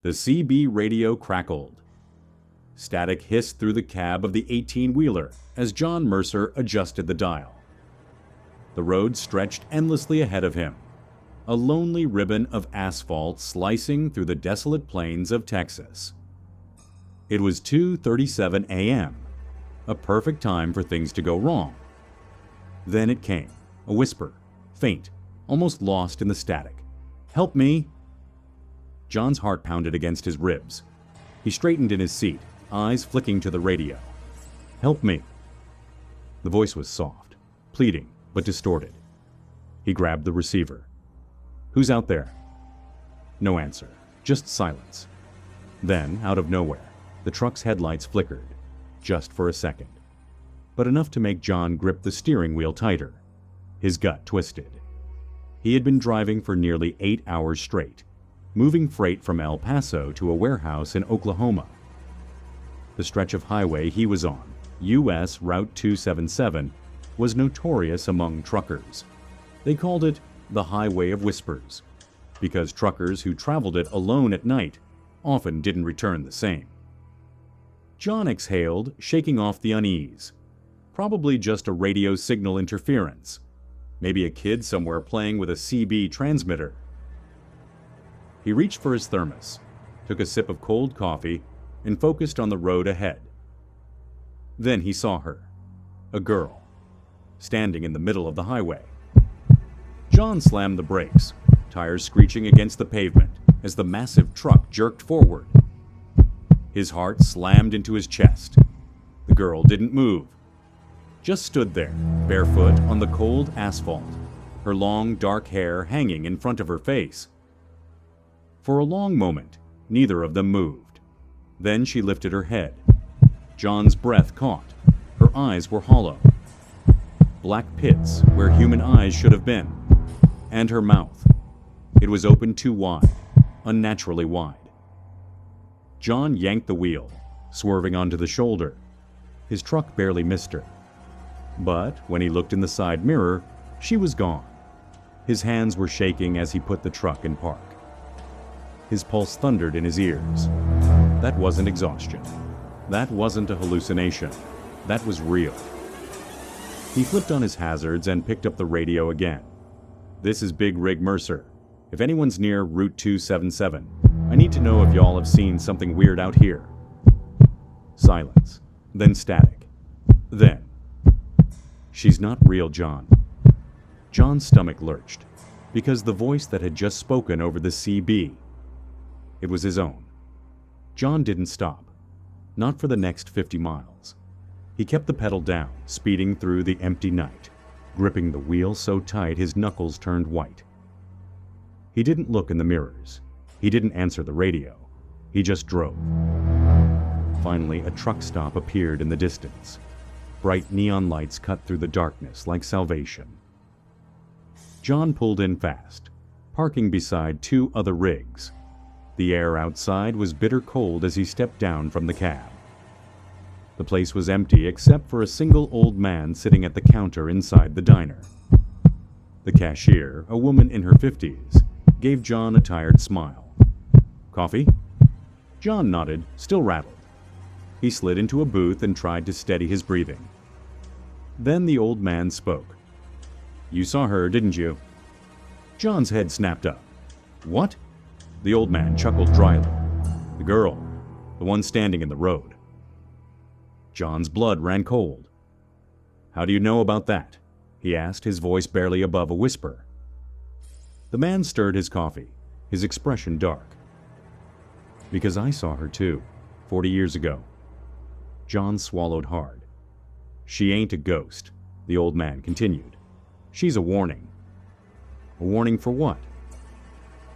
The CB radio crackled. Static hissed through the cab of the 18-wheeler as John Mercer adjusted the dial. The road stretched endlessly ahead of him, a lonely ribbon of asphalt slicing through the desolate plains of Texas. It was 2:37 a.m., a perfect time for things to go wrong. Then it came, a whisper, faint, almost lost in the static. "Help me!" John's heart pounded against his ribs. He straightened in his seat, eyes flicking to the radio. "Help me!" The voice was soft, pleading, but distorted. He grabbed the receiver. "Who's out there?" No answer, just silence. Then, out of nowhere, the truck's headlights flickered, just for a second. But enough to make John grip the steering wheel tighter. His gut twisted. He had been driving for nearly 8 hours straight, moving freight from El Paso to a warehouse in Oklahoma. The stretch of highway he was on, U.S. Route 277, was notorious among truckers. They called it the Highway of Whispers, because truckers who traveled it alone at night often didn't return the same. John exhaled, shaking off the unease. Probably just a radio signal interference. Maybe a kid somewhere playing with a CB transmitter. He reached for his thermos, took a sip of cold coffee, and focused on the road ahead. Then he saw her, a girl, standing in the middle of the highway. John slammed the brakes, tires screeching against the pavement as the massive truck jerked forward. His heart slammed into his chest. The girl didn't move, just stood there, barefoot on the cold asphalt, her long dark hair hanging in front of her face. For a long moment, neither of them moved. Then she lifted her head. John's breath caught. Her eyes were hollow. Black pits where human eyes should have been. And her mouth. It was open too wide, unnaturally wide. John yanked the wheel, swerving onto the shoulder. His truck barely missed her. But when he looked in the side mirror, she was gone. His hands were shaking as he put the truck in park. His pulse thundered in his ears. That wasn't exhaustion. That wasn't a hallucination. That was real. He flipped on his hazards and picked up the radio again. "This is Big Rig Mercer. If anyone's near Route 277, I need to know if y'all have seen something weird out here." Silence. Then static. Then, "She's not real, John." John's stomach lurched, because the voice that had just spoken over the CB, it was his own. John didn't stop. Not for the next 50 miles. He kept the pedal down, speeding through the empty night, gripping the wheel so tight his knuckles turned white. He didn't look in the mirrors. He didn't answer the radio. He just drove. Finally, a truck stop appeared in the distance. Bright neon lights cut through the darkness like salvation. John pulled in fast, parking beside 2 other rigs. The air outside was bitter cold as he stepped down from the cab. The place was empty except for a single old man sitting at the counter inside the diner. The cashier, a woman in her 50s, gave John a tired smile. "Coffee?" John nodded, still rattled. He slid into a booth and tried to steady his breathing. Then the old man spoke. "You saw her, didn't you?" John's head snapped up. "What?" The old man chuckled dryly. "The girl, the one standing in the road." John's blood ran cold. "How do you know about that?" he asked, his voice barely above a whisper. The man stirred his coffee, his expression dark. "Because I saw her too, 40 years ago." John swallowed hard. "She ain't a ghost," the old man continued. "She's a warning." "A warning for what?"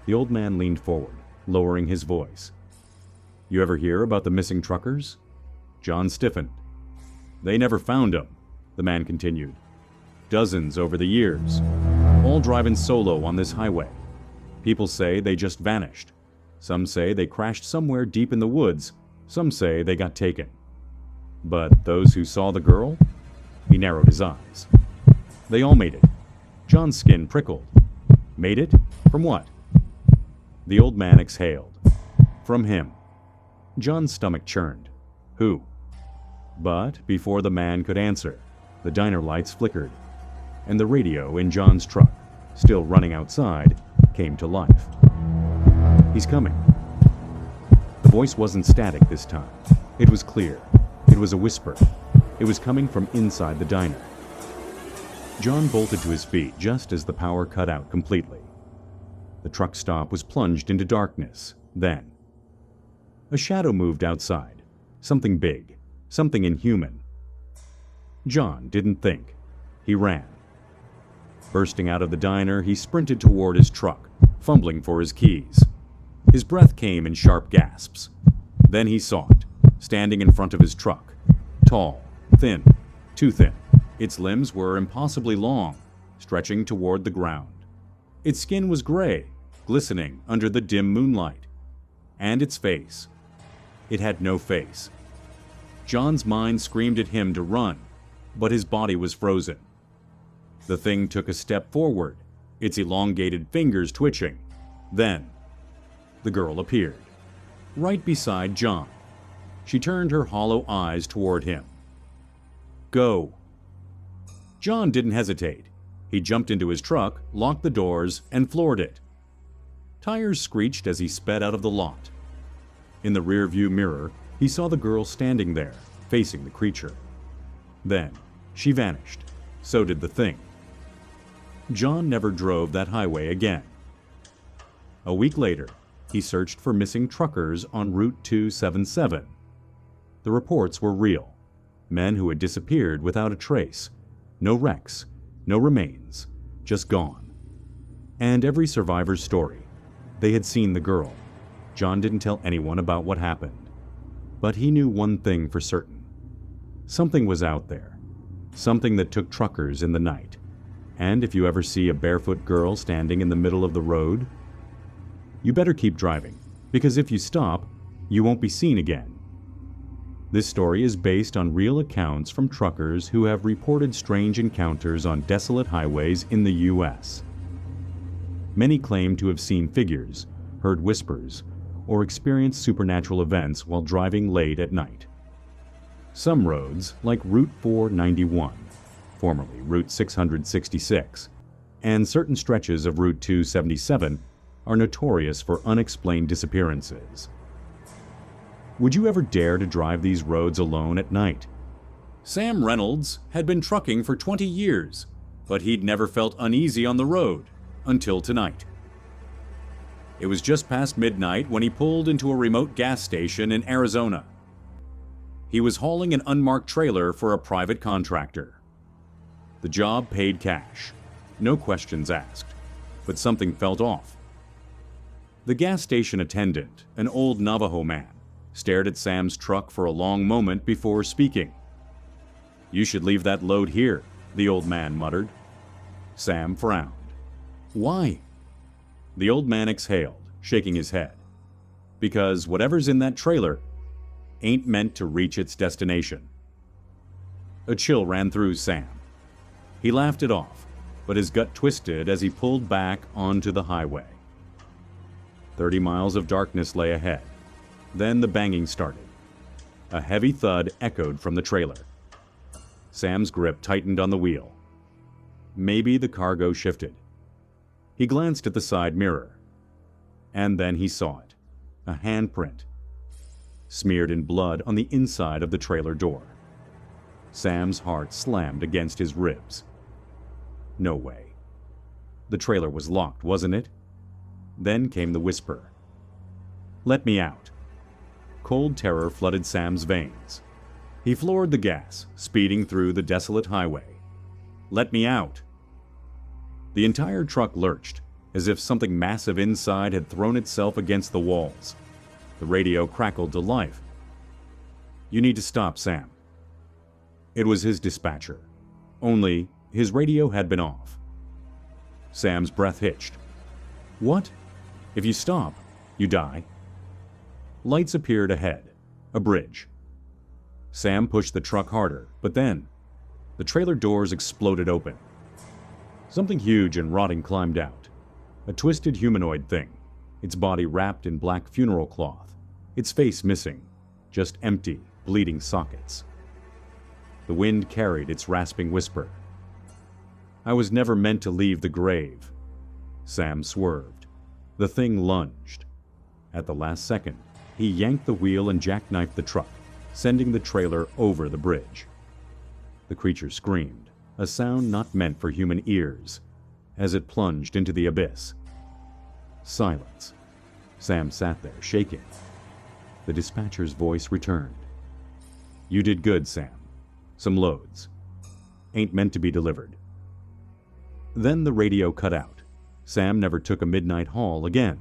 The old man leaned forward, lowering his voice. "You ever hear about the missing truckers?" John stiffened. "They never found 'em," the man continued. "Dozens over the years, all driving solo on this highway. People say they just vanished. Some say they crashed somewhere deep in the woods. Some say they got taken. But those who saw the girl?" He narrowed his eyes. "They all made it." John's skin prickled. "Made it? From what?" The old man exhaled. From him. John's stomach churned. Who? But before the man could answer, the diner lights flickered, and the radio in John's truck, still running outside, came to life. He's coming. The voice wasn't static this time. It was clear. It was a whisper. It was coming from inside the diner. John bolted to his feet just as the power cut out completely. The truck stop was plunged into darkness. Then, a shadow moved outside. Something big. Something inhuman. John didn't think. He ran. Bursting out of the diner, he sprinted toward his truck, fumbling for his keys. His breath came in sharp gasps. Then he saw it, standing in front of his truck. Tall, thin, too thin. Its limbs were impossibly long, stretching toward the ground. Its skin was gray, glistening under the dim moonlight. And its face. It had no face. John's mind screamed at him to run, but his body was frozen. The thing took a step forward, its elongated fingers twitching. Then, the girl appeared, right beside John. She turned her hollow eyes toward him. Go. John didn't hesitate. He jumped into his truck, locked the doors, and floored it. Tires screeched as he sped out of the lot. In the rearview mirror, he saw the girl standing there, facing the creature. Then, she vanished. So did the thing. John never drove that highway again. A week later, he searched for missing truckers on Route 277. The reports were real. Men who had disappeared without a trace. No wrecks, no remains, just gone. And every survivor's story. They had seen the girl. John didn't tell anyone about what happened. But he knew one thing for certain. Something was out there. Something that took truckers in the night. And if you ever see a barefoot girl standing in the middle of the road, you better keep driving, because if you stop, you won't be seen again. This story is based on real accounts from truckers who have reported strange encounters on desolate highways in the U.S. Many claim to have seen figures, heard whispers, or experienced supernatural events while driving late at night. Some roads, like Route 491, formerly Route 666, and certain stretches of Route 277 are notorious for unexplained disappearances. Would you ever dare to drive these roads alone at night? Sam Reynolds had been trucking for 20 years, but he'd never felt uneasy on the road until tonight. It was just past midnight when he pulled into a remote gas station in Arizona. He was hauling an unmarked trailer for a private contractor. The job paid cash, no questions asked, but something felt off. The gas station attendant, an old Navajo man, stared at Sam's truck for a long moment before speaking. "You should leave that load here," the old man muttered. Sam frowned. "Why?" The old man exhaled, shaking his head. "Because whatever's in that trailer ain't meant to reach its destination." A chill ran through Sam. He laughed it off, but his gut twisted as he pulled back onto the highway. 30 miles of darkness lay ahead. Then the banging started. A heavy thud echoed from the trailer. Sam's grip tightened on the wheel. Maybe the cargo shifted. He glanced at the side mirror. And then he saw it. A handprint. Smeared in blood on the inside of the trailer door. Sam's heart slammed against his ribs. No way. The trailer was locked, wasn't it? Then came the whisper. "Let me out." Cold terror flooded Sam's veins. He floored the gas, speeding through the desolate highway. "Let me out." The entire truck lurched, as if something massive inside had thrown itself against the walls. The radio crackled to life. "You need to stop, Sam." It was his dispatcher. Only, his radio had been off. Sam's breath hitched. "What? If you stop, you die." Lights appeared ahead. A bridge. Sam pushed the truck harder, but then the trailer doors exploded open. Something huge and rotting climbed out. A twisted humanoid thing, its body wrapped in black funeral cloth, its face missing, just empty, bleeding sockets. The wind carried its rasping whisper. "I was never meant to leave the grave." Sam swerved. The thing lunged. At the last second, he yanked the wheel and jackknifed the truck, sending the trailer over the bridge. The creature screamed, a sound not meant for human ears, as it plunged into the abyss. Silence. Sam sat there, shaking. The dispatcher's voice returned. "You did good, Sam. Some loads. Ain't meant to be delivered." Then the radio cut out. Sam never took a midnight haul again.